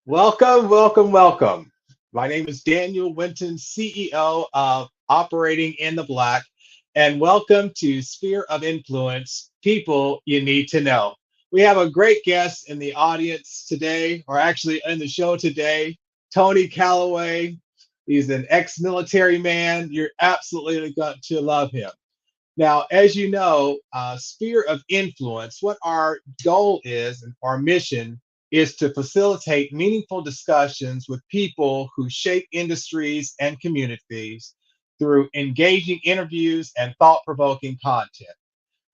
Welcome, welcome, welcome. My name is Daniel Winton, CEO of Operating in the Black, and welcome to Sphere of Influence, People You Need to Know. We have a great guest in the audience today, or actually in the show today, Tony Calloway. He's an ex-military man. You're absolutely going to love him. Now, as you know, sphere of influence, what our goal is and our mission is to facilitate meaningful discussions with people who shape industries and communities through engaging interviews and thought provoking content.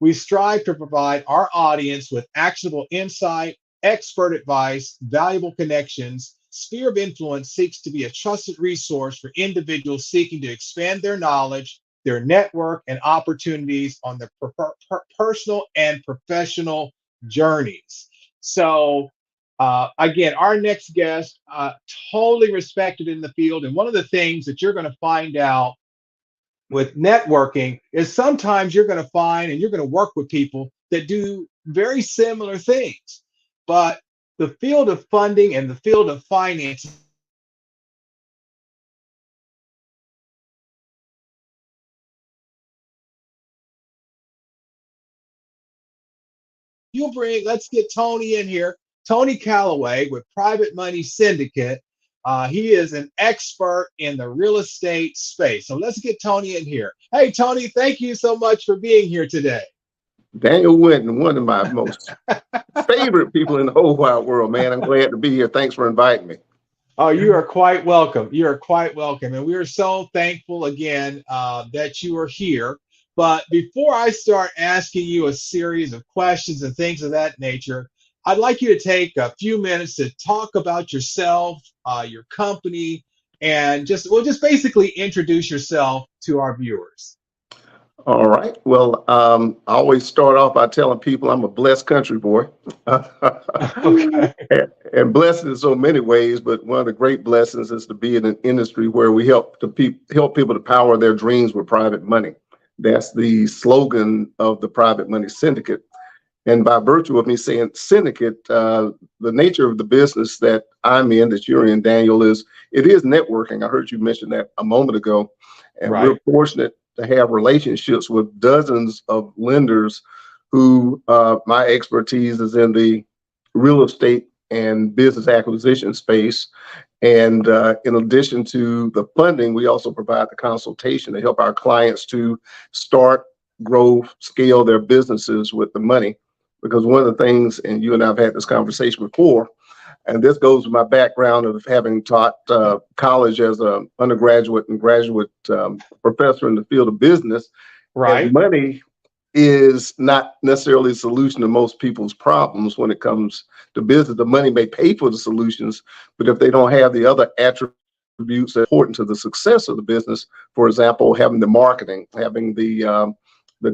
We strive to provide our audience with actionable insight, expert advice, valuable connections. Sphere of Influence seeks to be a trusted resource for individuals seeking to expand their knowledge, their network, and opportunities on their personal and professional journeys. So, again, our next guest, totally respected in the field. And one of the things that you're going to find out with networking is sometimes you're going to find and you're going to work with people that do very similar things. But the field of funding and the field of finance, let's get Tony in here. Tony Calloway with Private Money Syndicate. He is an expert in the real estate space. So let's get Tony in here. Hey, Tony, thank you so much for being here today. Daniel Winton, one of my most favorite people in the whole wide world, man. I'm glad to be here. Thanks for inviting me. Oh, you are quite welcome. You are quite welcome. And we are so thankful again that you are here. But before I start asking you a series of questions and things of that nature, I'd like you to take a few minutes to talk about yourself, your company, and just basically introduce yourself to our viewers. All right. Well, I always start off by telling people I'm a blessed country boy. Okay. And blessed in so many ways, but one of the great blessings is to be in an industry where we help people to power their dreams with private money. That's the slogan of the Private Money Syndicate. And by virtue of me saying syndicate, the nature of the business that I'm in, that you're in, Daniel, it is networking. I heard you mention that a moment ago. And Right. we're fortunate to have relationships with dozens of lenders who my expertise is in the real estate and business acquisition space. And in addition to the funding, we also provide the consultation to help our clients to start, grow, scale their businesses with the money. Because one of the things, and you and I have had this conversation before, and this goes with my background of having taught college as an undergraduate and graduate professor in the field of business. Right. And money is not necessarily a solution to most people's problems when it comes to business. The money may pay for the solutions, but if they don't have the other attributes important to the success of the business, for example, having the marketing, having the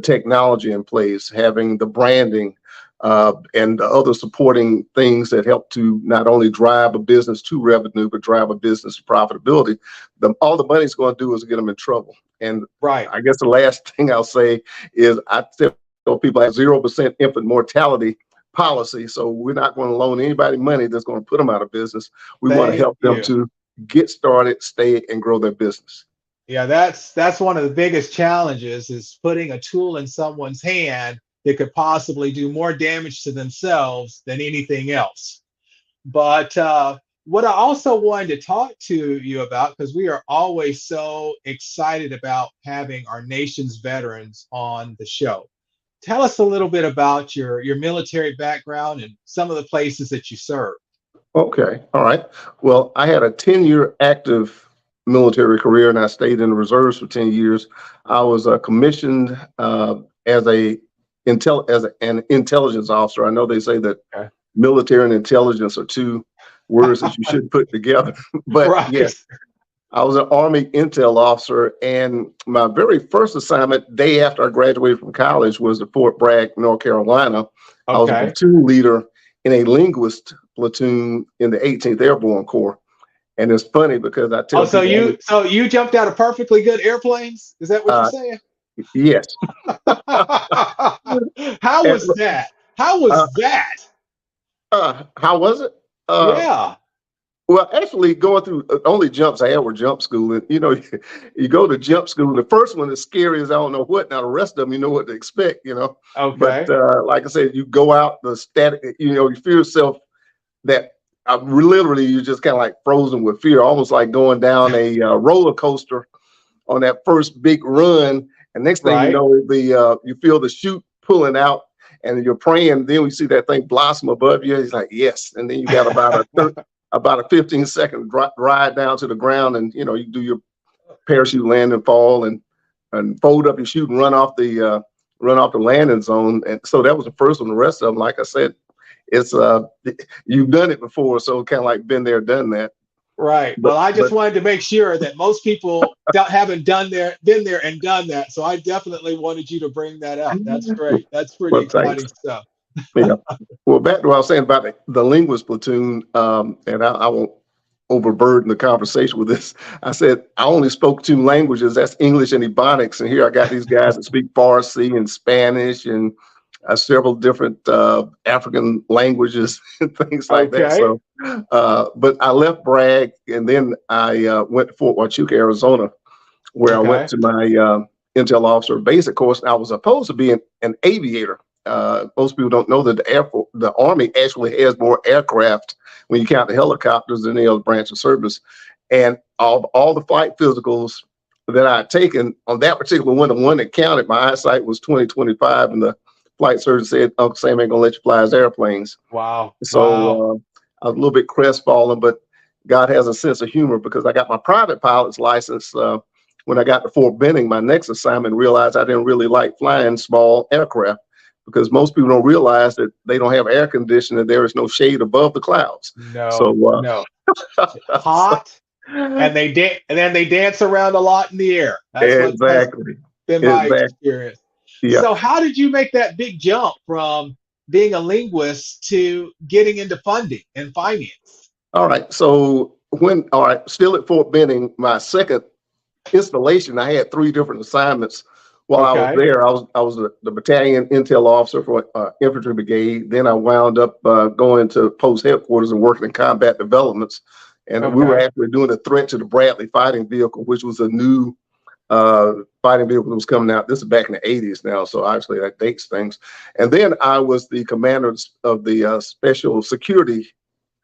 technology in place, having the branding, and the other supporting things that help to not only drive a business to revenue, but drive a business to profitability, all the money's going to do is get them in trouble. And Right. I guess the last thing I'll say is I tell people I have 0% infant mortality policy. So we're not going to loan anybody money that's going to put them out of business. We want to Thank help them you. to get started, stay, and grow their business. Yeah, that's one of the biggest challenges is putting a tool in someone's hand that could possibly do more damage to themselves than anything else. But what I also wanted to talk to you about, because we are always so excited about having our nation's veterans on the show. Tell us a little bit about your military background and some of the places that you serve. Okay. All right. Well, I had a 10-year active military career and I stayed in the reserves for 10 years. I was commissioned as an intelligence officer. I know they say that Okay. military and intelligence are two words that you shouldn't put together, but Right. yes, I was an Army intel officer, and my very first assignment, day after I graduated from college, was at Fort Bragg, North Carolina. I was a Okay. platoon leader in a linguist platoon in the 18th Airborne Corps. And it's funny because I Oh, tell people, so you jumped out of perfectly good airplanes? Is that what you're uh, saying? yes. How And, was that? How uh, was that? how was it? Uh, Yeah. Well, actually, going through only jumps I had were jump school, and you go to jump school. The first one is scary as I don't know what. Now the rest of them, you know what to expect, But Okay. like I said, you go out the static, you feel yourself that literally you're just kind of like frozen with fear, almost like going down a roller coaster on that first big run. And next thing you Right. know, the you feel the chute pulling out, and you're praying. Then we see that thing blossom above you. He's like, yes. And then you got about a 15-second ride down to the ground, and you do your parachute land and fall, and fold up your chute and run off the landing zone. And so that was the first one. The rest of them, like I said, it's you've done it before, so kind of like been there, done that. Right. But Well, I just but wanted to make sure that most people haven't been there and done that. So I definitely wanted you to bring that up. That's great. That's pretty but thanks. exciting stuff. Yeah. Well, back to what I was saying about the linguist platoon, and I won't overburden the conversation with this. I said I only spoke two languages. That's English and Ebonics, and here I got these guys that speak Farsi and Spanish and several different African languages and things like that. Okay. So, but I left Bragg, and then I went to Fort Huachuca, Arizona, where I went Okay. to my intel officer basic course. I was supposed to be an aviator. Most people don't know that the Army actually has more aircraft when you count the helicopters than any other branch of service. And all the flight physicals that I had taken on that particular one, the one that counted, my eyesight was 20/25, and the flight surgeon said, "Uncle Sam ain't gonna let you fly his airplanes." Wow. Wow. So I was a little bit crestfallen, but God has a sense of humor, because I got my private pilot's license when I got to Fort Benning. My next assignment, realized I didn't really like flying small aircraft, because most people don't realize that they don't have air conditioning. There is no shade above the clouds. No, So, no. so Hot, and and then they dance around a lot in the air. That's exactly, been my exactly, experience. yeah. So how did you make that big jump from being a linguist to getting into funding and finance? All right. So still at Fort Benning, my second installation, I had three different assignments while I was Okay. there. I was the battalion intel officer for infantry brigade. Then I wound up going to post headquarters and working in combat developments. And we were Okay. actually doing a threat to the Bradley fighting vehicle, which was a new fighting vehicle that was coming out. This is back in the 80s now, so obviously that dates things. And then I was the commander of the special security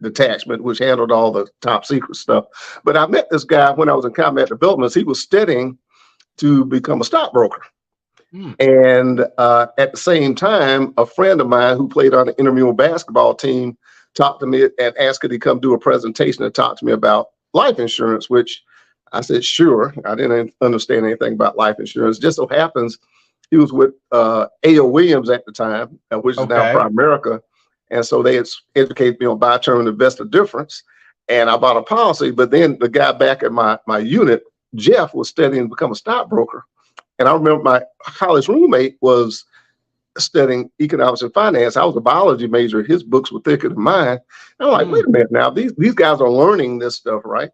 detachment, which handled all the top secret stuff. But I met this guy when I was in combat developments. He was studying to become a stockbroker. Hmm. And at the same time, a friend of mine who played on the intramural basketball team talked to me and asked could he come do a presentation and talk to me about life insurance, which I said, sure. I didn't understand anything about life insurance. Just so happens he was with A.O. Williams at the time, which is now Okay. Primerica. And so they had educated me on buy term and investor difference. And I bought a policy, but then the guy back at my unit, Jeff, was studying to become a stockbroker. And I remember my college roommate was studying economics and finance. I was a biology major. His books were thicker than mine. And I'm like, Hmm. wait a minute now, these guys are learning this stuff, right?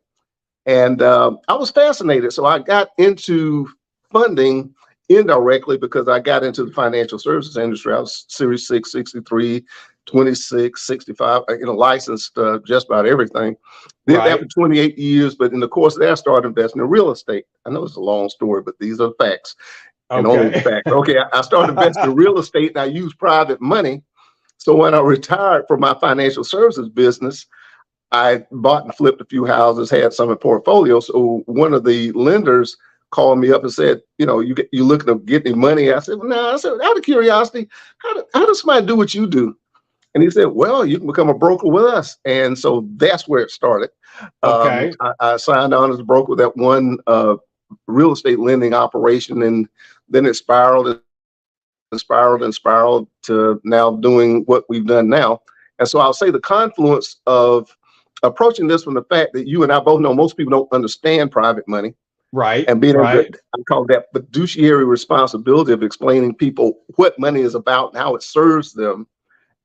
And I was fascinated. So I got into funding indirectly because I got into the financial services industry. I was Series 6, 63, 26, 65, licensed just about everything. Did that Right. for 28 years. But in the course of that, I started investing in real estate. I know it's a long story, but these are the facts and only the Okay. facts. Okay, I started investing in real estate, and I used private money. So when I retired from my financial services business, I bought and flipped a few houses, had some in portfolio. So one of the lenders called me up and said, you looking to get any money? I said, well, no. I said, out of curiosity, how does somebody do what you do? And he said, well, you can become a broker with us. And so that's where it started. Okay. I signed on as a broker with that one real estate lending operation, and then it spiraled and spiraled and spiraled to now doing what we've done now. And so I'll say the confluence of approaching this from the fact that you and I both know most people don't understand private money, Right. and being able to, Right. I call that fiduciary responsibility of explaining people what money is about and how it serves them,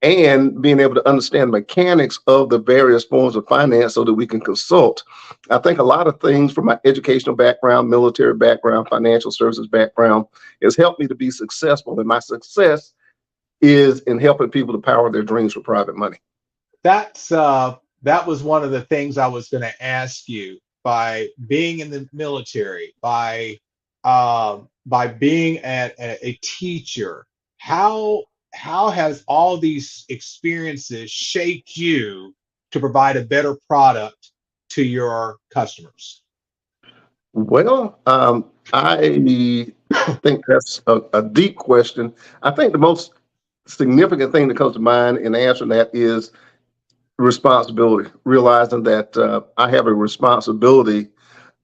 and being able to understand mechanics of the various forms of finance so that we can consult. I think a lot of things from my educational background, military background, financial services background has helped me to be successful. And my success is in helping people to power their dreams for private money. That's that was one of the things I was going to ask you. By being in the military, by being a teacher, how has all these experiences shaped you to provide a better product to your customers? Well, I think that's a deep question. I think the most significant thing that comes to mind in answering that is responsibility, realizing that I have a responsibility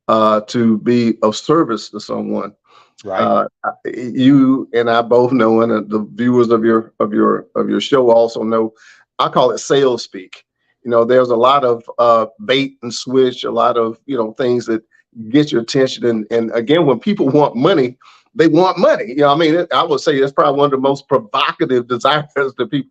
to be of service to someone. Right. You and I both know, and the viewers of your show also know, I call it sales speak. There's a lot of bait and switch, a lot of things that get your attention, and again, when people want money, they want money. I mean, I would say that's probably one of the most provocative desires to people,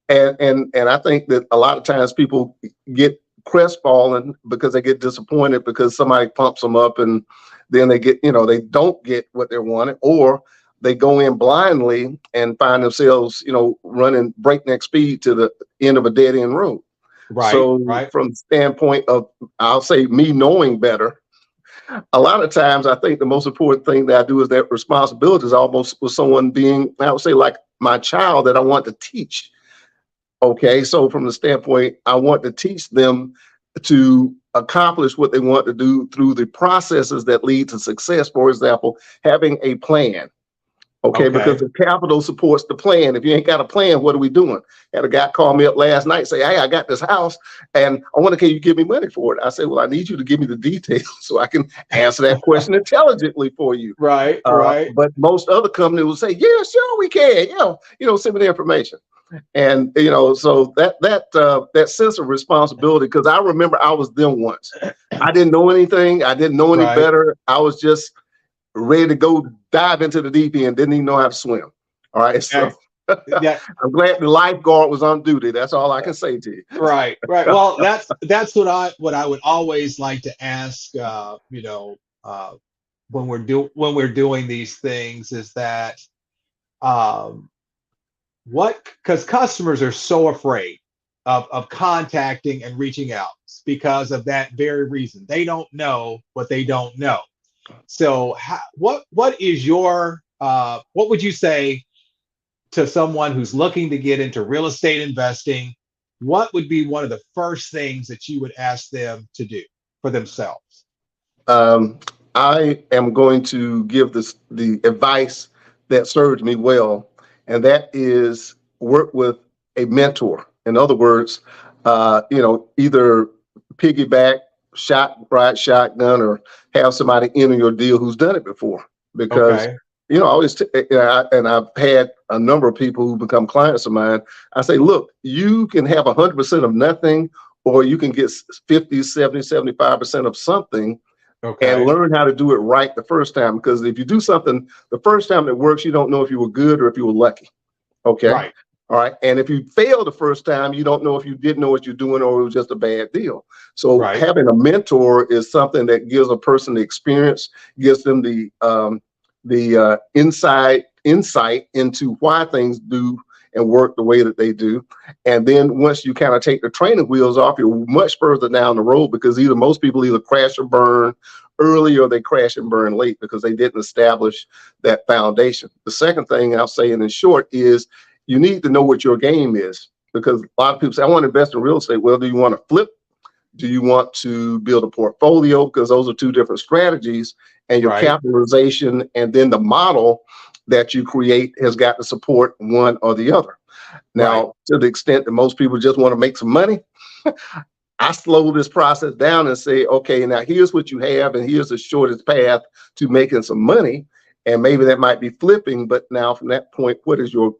and I think that a lot of times people get crestfallen because they get disappointed because somebody pumps them up, and then they don't get what they wanted, or they go in blindly and find themselves running breakneck speed to the end of a dead end road. Right. So Right. from the standpoint of, I'll say, me knowing better, a lot of times I think the most important thing that I do is that responsibility is almost with someone being, I would say, like my child that I want to teach. Okay, so from the standpoint, I want to teach them to accomplish what they want to do through the processes that lead to success. For example, having a plan. Okay, because Okay. the capital supports the plan. If you ain't got a plan, what are we doing? Had a guy call me up last night, say, "Hey, I got this house, and I want to, can you give me money for it?" I said, "Well, I need you to give me the details so I can answer that question intelligently for you." Right. Right. But most other companies will say, "Yeah, sure, we can. Send me the information." And so that sense of responsibility, because I remember I was them once. I didn't know anything. I didn't know any Right. better. I was just ready to go dive into the deep end. Didn't even know how to swim. All right, so Ex- Yeah. I'm glad the lifeguard was on duty. That's all I can say to you. Right. Right. Well, that's what I would always like to ask. When we're doing these things is that um, what because customers are so afraid of contacting and reaching out because of that very reason. They don't know what they don't know. So what is your what would you say to someone who's looking to get into real estate investing? What would be one of the first things that you would ask them to do for themselves? Um, I am going to give the advice that served me well, and that is work with a mentor. In other words, either piggyback, ride shotgun, or have somebody enter your deal who's done it before. Because Okay. I always and I've had a number of people who become clients of mine. I say, look, you can have 100% of nothing, or you can get 50, 70, 75% of something, and Okay. learn how to do it right the first time. Because if you do something the first time that works, you don't know if you were good or if you were lucky. Okay. Right. All right. And if you fail the first time, you don't know if you didn't know what you're doing or it was just a bad deal. So Right. having a mentor is something that gives a person the experience, gives them the insight into why things do and work the way that they do. And then once you kind of take the training wheels off, you're much further down the road, because most people either crash or burn early, or they crash and burn late because they didn't establish that foundation. The second thing I'll say, and in short, is you need to know what your game is, because a lot of people say, "I want to invest in real estate." Well, do you want to flip? Do you want to build a portfolio? Because those are two different strategies, and your Right. capitalization and then the model that you create has got to support one or the other. Right. Now, to the extent that most people just want to make some money, I slow this process down and say, okay, now here's what you have, and here's the shortest path to making some money. And maybe that might be flipping, but now from that point, what is your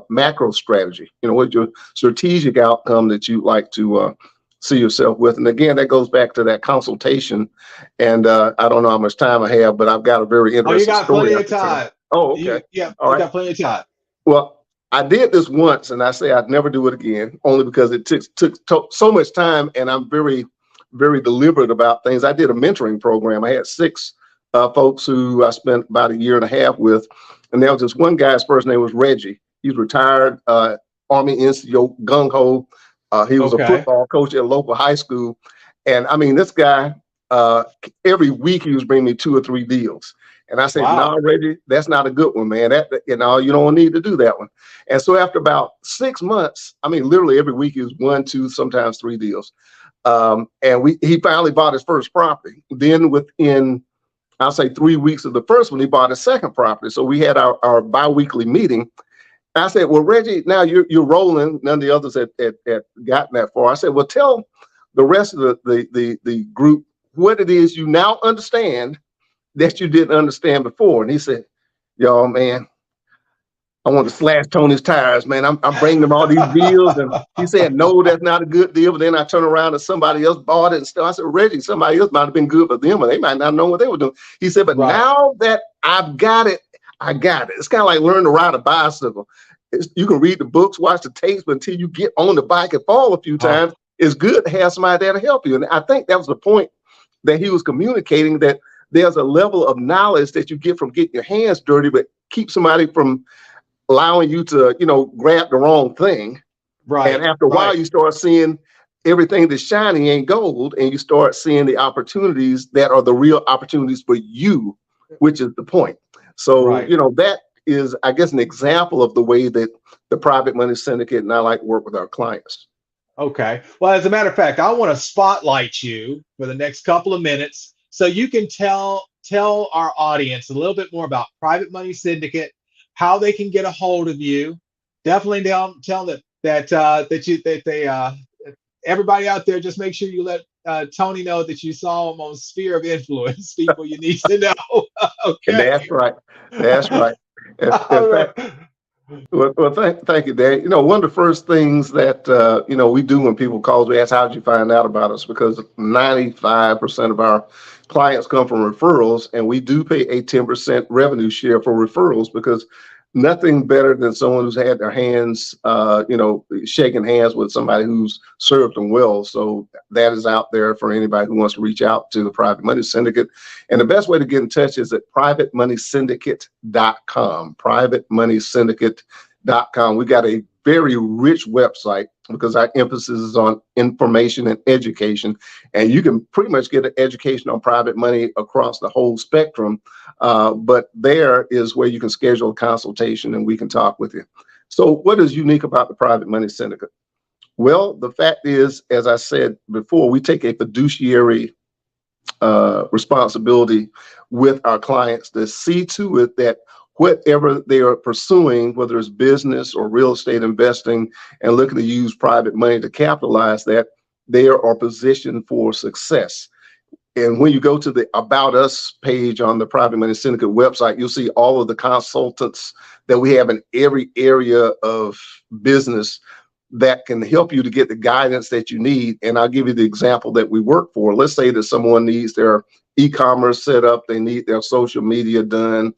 macro strategy? What's your strategic outcome that you'd like to see yourself with? And again, that goes back to that consultation. And I don't know how much time I have, but I've got a very Oh, you interesting got story plenty I of can tell. time. Oh, okay. You All right. got plenty of time. Well, I did this once, and I say I'd never do it again, only because it took so much time, and I'm very, very deliberate about things. I did a mentoring program. I had six folks who I spent about a year and a half with, and there was this one guy's first name was Reggie. He's retired Army NCO, gung ho, He was a Okay. football coach at a local high school. And I mean, this guy, uh, every week he was bringing me 2 or 3 deals. And I said, no, Wow. Reggie, that's not a good one, man. You don't need to do that one. And so after about 6 months, I mean, literally every week he was 1, 2, sometimes 3 deals. And he finally bought his first property. Then within, I'll say 3 weeks of the first one, he bought a second property. So we had our biweekly meeting. I said, well, Reggie, now you're rolling. None of the others had gotten that far. I said, well, tell the rest of the group what it is you now understand that you didn't understand before. And he said, y'all, man, I want to slash Tony's tires, man. I'm bringing him all these deals. And he said, no, that's not a good deal. But then I turn around and somebody else bought it and stuff. I said, Reggie, somebody else might have been good for them, or they might not know what they were doing. He said, but Right. now that I've got it, I got it. It's kind of like learning to ride a bicycle. You can read the books, watch the tapes, but until you get on the bike and fall a few Uh, times, it's good to have somebody there to help you. And I think that was the point that he was communicating, that there's a level of knowledge that you get from getting your hands dirty, but keep somebody from allowing you to, grab the wrong thing. And right. after a while, Right. you start seeing everything that's shiny ain't gold, and you start seeing the opportunities that are the real opportunities for you, which is the point. So, Right. that is, I guess, an example of the way that the private money syndicate and I like to work with our clients. Okay. Well, as a matter of fact, I want to spotlight you for the next couple of minutes so you can tell our audience a little bit more about Private Money Syndicate, how they can get a hold of you. Definitely tell them that they everybody out there, just make sure you let Tony know that you saw him on Sphere of Influence. People, you need to know. And Okay. that's right. That's right. In All fact, right. well, thank you, Dan. One of the first things that we do when people call us, we ask, "How did you find out about us?" Because 95% of our clients come from referrals, and we do pay a 10% revenue share for referrals, because nothing better than someone who's had their hands, shaking hands with somebody who's served them well. So that is out there for anybody who wants to reach out to the Private Money Syndicate. And the best way to get in touch is at privatemoneysyndicate.com. Privatemoneysyndicate.com. We got a very rich website because our emphasis is on information and education. And you can pretty much get an education on private money across the whole spectrum. But there is where you can schedule a consultation and we can talk with you. So what is unique about the Private Money Syndicate? Well, the fact is, as I said before, we take a fiduciary responsibility with our clients to see to it that whatever they are pursuing, whether it's business or real estate investing, and looking to use private money to capitalize that, they are positioned for success. And when you go to the About Us page on the Private Money Syndicate website, you'll see all of the consultants that we have in every area of business that can help you to get the guidance that you need. And I'll give you the example that we work for. Let's say that someone needs their e-commerce set up, they need their social media done,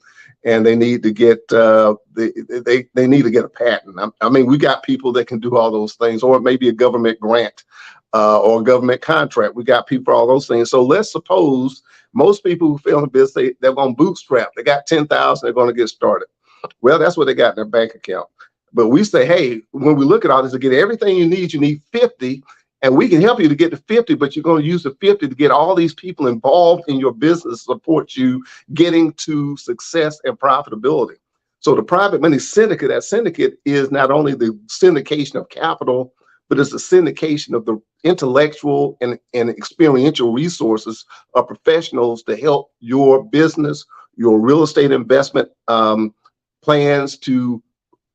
and they need to get they need to get a patent. I mean, we got people that can do all those things, or maybe a government grant or a government contract. We got people for all those things. So let's suppose most people who fail in business, they're going to bootstrap. They got 10,000, they're going to get started. Well, that's what they got in their bank account. But we say, hey, when we look at all this, to get everything you need 50, and we can help you to get to 50, but you're going to use the 50 to get all these people involved in your business, support you getting to success and profitability. So the Private Money Syndicate, that syndicate is not only the syndication of capital, but it's the syndication of the intellectual and experiential resources of professionals to help your business, your real estate investment plans to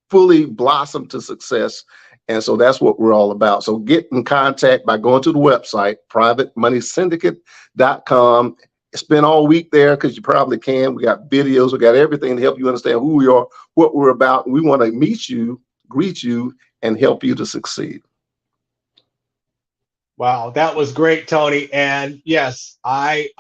fully blossom to success. And so that's what we're all about. So get in contact by going to the website, privatemoneysyndicate.com. Spend all week there because you probably can. We got videos, we got everything to help you understand who we are, what we're about. We want to meet you, greet you, and help you to succeed. Wow, that was great, Tony. And yes, I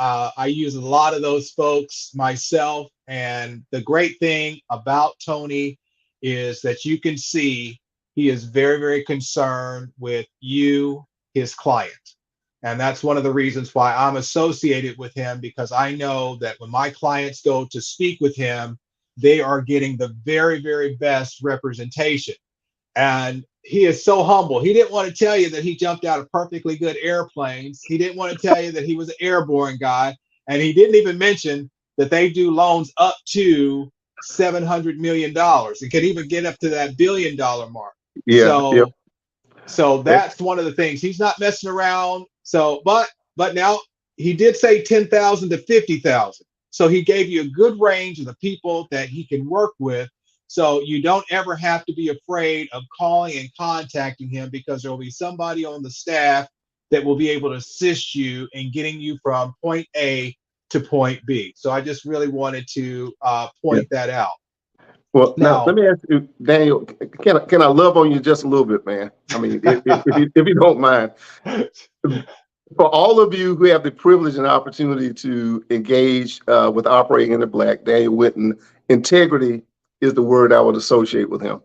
use a lot of those folks myself. And the great thing about Tony is that you can see he is very, very concerned with you, his client. And that's one of the reasons why I'm associated with him, because I know that when my clients go to speak with him, they are getting the very, very best representation. And he is so humble. He didn't want to tell you that he jumped out of perfectly good airplanes. He didn't want to tell you that he was an airborne guy. And he didn't even mention that they do loans up to $700 million and can even get up to that $1 billion mark. Yeah, yeah. So that's one of the things. He's not messing around. So, but now he did say 10,000 to 50,000. So he gave you a good range of the people that he can work with. So you don't ever have to be afraid of calling and contacting him, because there will be somebody on the staff that will be able to assist you in getting you from point A to point B. So I just really wanted to point that out. Well, now let me ask you, Daniel, can I love on you just a little bit, man? I mean, if you don't mind. For all of you who have the privilege and opportunity to engage with Operating in the Black, Daniel Winton, integrity is the word I would associate with him.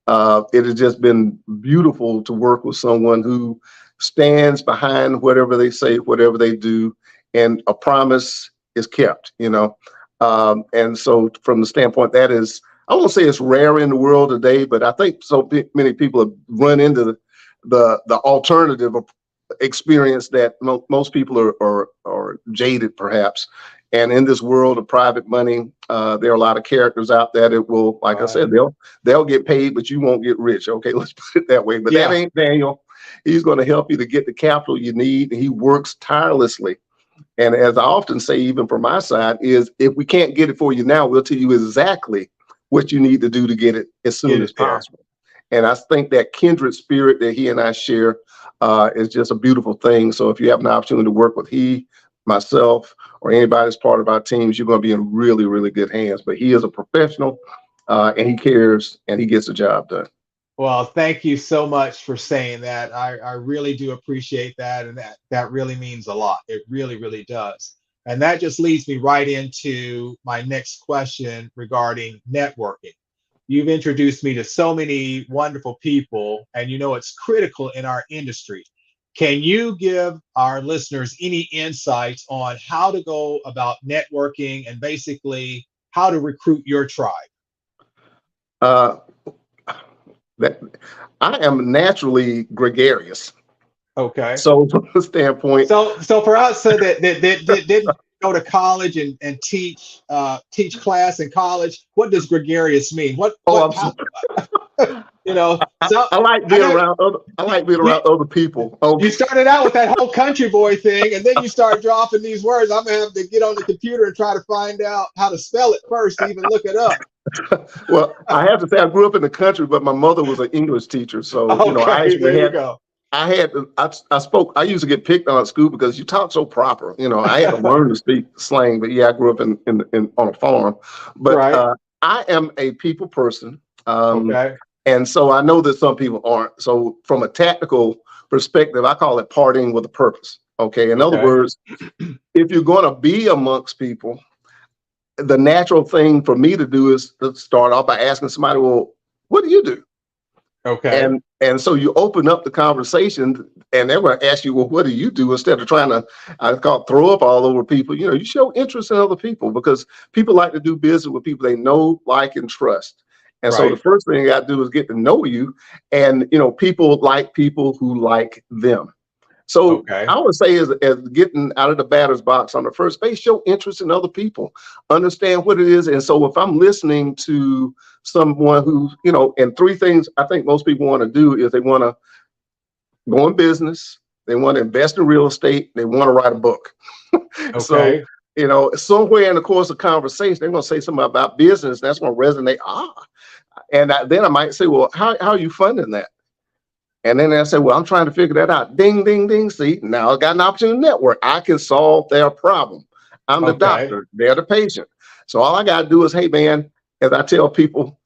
It has just been beautiful to work with someone who stands behind whatever they say, whatever they do, and a promise is kept, you know. And so from the standpoint, that is, I won't say it's rare in the world today, but I think so many people have run into the alternative experience that most people are jaded, perhaps. And in this world of private money, there are a lot of characters out there that will, like I said, they'll get paid, but you won't get rich. Okay, let's put it that way. But that ain't Daniel. He's going to help you to get the capital you need. He works tirelessly. And as I often say, even from my side, is if we can't get it for you now, we'll tell you exactly what you need to do to get it as soon as possible. And I think that kindred spirit that he and I share is just a beautiful thing. So if you have an opportunity to work with myself, or anybody that's part of our teams, you're going to be in really, really good hands. But he is a professional, and he cares, and he gets the job done. Well, thank you so much for saying that. I really do appreciate that. And that really means a lot. It really, really does. And that just leads me right into my next question regarding networking. You've introduced me to so many wonderful people, and you know it's critical in our industry. Can you give our listeners any insights on how to go about networking and basically how to recruit your tribe? That I am naturally gregarious. Okay. So from the standpoint, so for us that didn't go to college and teach class in college, what does gregarious mean? You know, I like being around other people. Okay. You started out with that whole country boy thing, and then you start dropping these words. I'm gonna have to get on the computer and try to find out how to spell it first to even look it up. Well, I have to say I grew up in the country, but my mother was an English teacher, so okay, you know I actually go. I used to get picked on at school because you talk so proper. You know, I had to learn to speak slang, but yeah, I grew up in on a farm. But I am a people person. Okay. And so I know that some people aren't. So from a tactical perspective, I call it partying with a purpose. Okay. In other words, if you're going to be amongst people, the natural thing for me to do is to start off by asking somebody, well, what do you do? Okay. And so you open up the conversation, and they're going to ask you, well, what do you do? Instead of trying to, I call it throw up all over people. You know, you show interest in other people, because people like to do business with people they know, like, and trust. And so the first thing you got to do is get to know you. And, you know, people like people who like them. So I would say as getting out of the batter's box on the first base, show interest in other people, understand what it is. And so if I'm listening to someone who, you know, and three things I think most people want to do is they want to go in business, they want to invest in real estate, they want to write a book. So, you know, somewhere in the course of conversation, they're going to say something about business. That's going to resonate. And then I might say, well, how are you funding that? And then I say, well, I'm trying to figure that out. Ding, ding, ding. See, now I got an opportunity to network. I can solve their problem. I'm the doctor. They're the patient. So all I got to do is, hey, man, as I tell people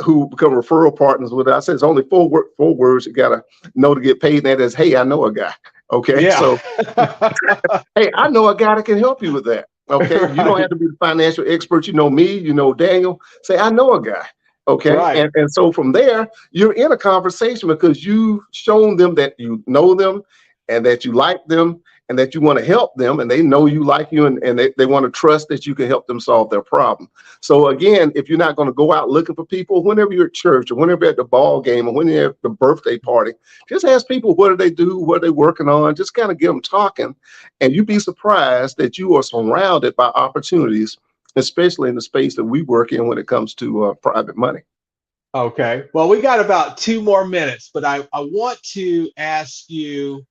who become referral partners with it, I say it's only four words you got to know to get paid. And that is, hey, I know a guy. Okay. Yeah. So, hey, I know a guy that can help you with that. Okay. You don't have to be the financial expert. You know me, you know Daniel. Say, I know a guy. Okay. And so from there, you're in a conversation because you've shown them that you know them and that you like them. and that you want to help them, and they know you, like you, and they want to trust that you can help them solve their problem. So again, if you're not going to go out looking for people, whenever you're at church or whenever you're at the ball game or when you're at the birthday party, just ask people, what do they do? What are they working on? Just kind of get them talking. And you'd be surprised that you are surrounded by opportunities, especially in the space that we work in when it comes to private money. Okay. Well, we got about 2 more minutes, but I want to ask you,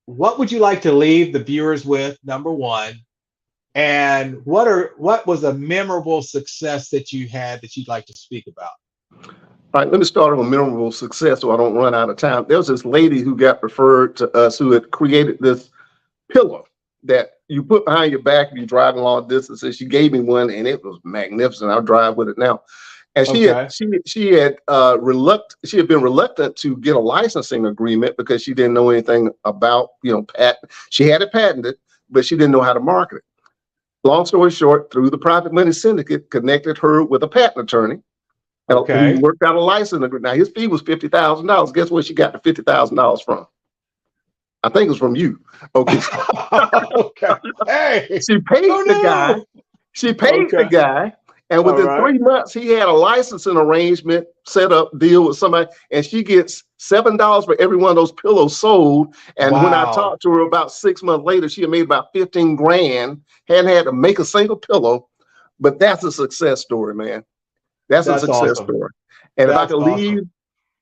what would you like to leave the viewers with, number one? And what was a memorable success that you had that you'd like to speak about? All right, let me start with a memorable success so I don't run out of time. There was this lady who got referred to us who had created this pillow that you put behind your back if you're driving long distances. She gave me one and it was magnificent. I'll drive with it now. And Okay. she had been reluctant to get a licensing agreement because she didn't know anything about, patent. She had it patented, but she didn't know how to market it. Long story short, through the private money syndicate, connected her with a patent attorney. He Okay. worked out a license agreement. Now his fee was $50,000. Guess where she got the $50,000 from? I think it was from you. Okay. Okay. Hey, She paid who the guy. knew? She paid the Okay. guy. And All within right. 3 months, he had a licensing arrangement set up, deal with somebody, and she gets $7 for every one of those pillows sold. And when I Wow. talked to her about 6 months later, she had made about 15 grand, hadn't had to make a single pillow. But that's a success story, man. That's a That's success awesome. story. And if I That's could awesome. leave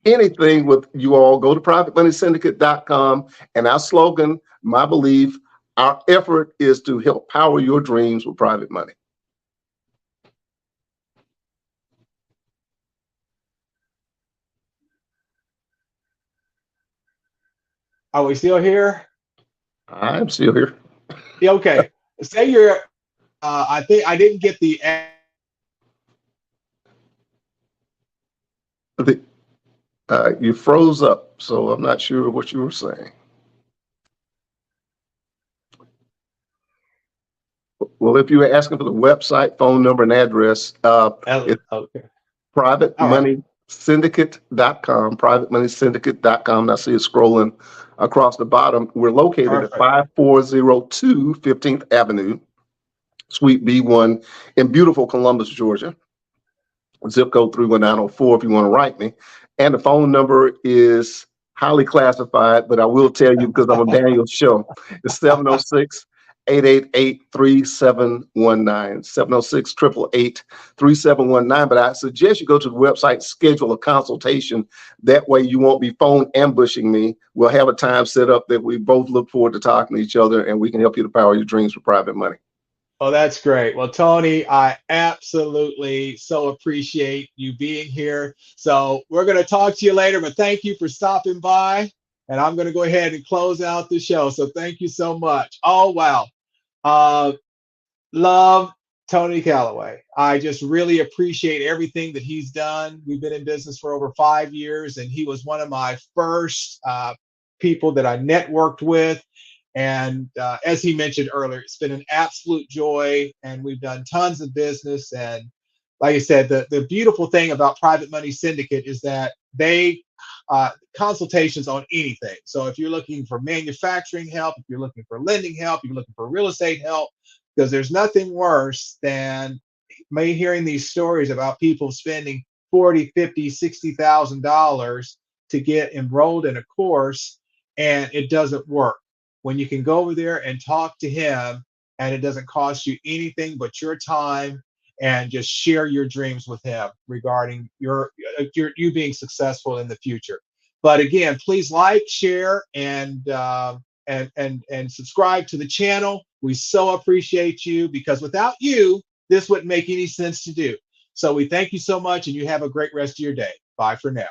anything with you all, go to privatemoneysyndicate.com, and our slogan, my belief, our effort is to help power your dreams with private money. Are we still here? I'm still here. Yeah, okay. Say you're, I think I didn't get the, The, you froze up, so I'm not sure what you were saying. Well, if you were asking for the website, phone number, and address, it's okay. All right. privatemoneysyndicate.com, privatemoneysyndicate.com. I see it scrolling across the bottom. We're located at Perfect. 5402 15th Avenue, Suite B1 in beautiful Columbus, Georgia. Zip code 31904 if you want to write me. And the phone number is highly classified, but I will tell you because I'm on Daniel's show. It's 706 888 3719. 706 888 3719. But I suggest you go to the website, schedule a consultation. That way you won't be phone ambushing me. We'll have a time set up that we both look forward to talking to each other, and we can help you to power your dreams for private money. Oh, that's great. Well, Tony, I absolutely so appreciate you being here. So we're going to talk to you later, but thank you for stopping by. And I'm going to go ahead and close out the show. So thank you so much. Oh, wow. Uh, love Tony Calloway. I just really appreciate everything that he's done. We've been in business for over 5 years, and he was one of my first people that I networked with. And as he mentioned earlier, it's been an absolute joy, and we've done tons of business. And like I said, the beautiful thing about Private Money Syndicate is that they consultations on anything. So if you're looking for manufacturing help, if you're looking for lending help, if you're looking for real estate help, because there's nothing worse than me hearing these stories about people spending 40, 50, $60,000 to get enrolled in a course and it doesn't work. When you can go over there and talk to him and it doesn't cost you anything but your time and just share your dreams with him regarding you being successful in the future. But again, please like, share, and subscribe to the channel. We so appreciate you because without you, this wouldn't make any sense to do. So we thank you so much, and you have a great rest of your day. Bye for now.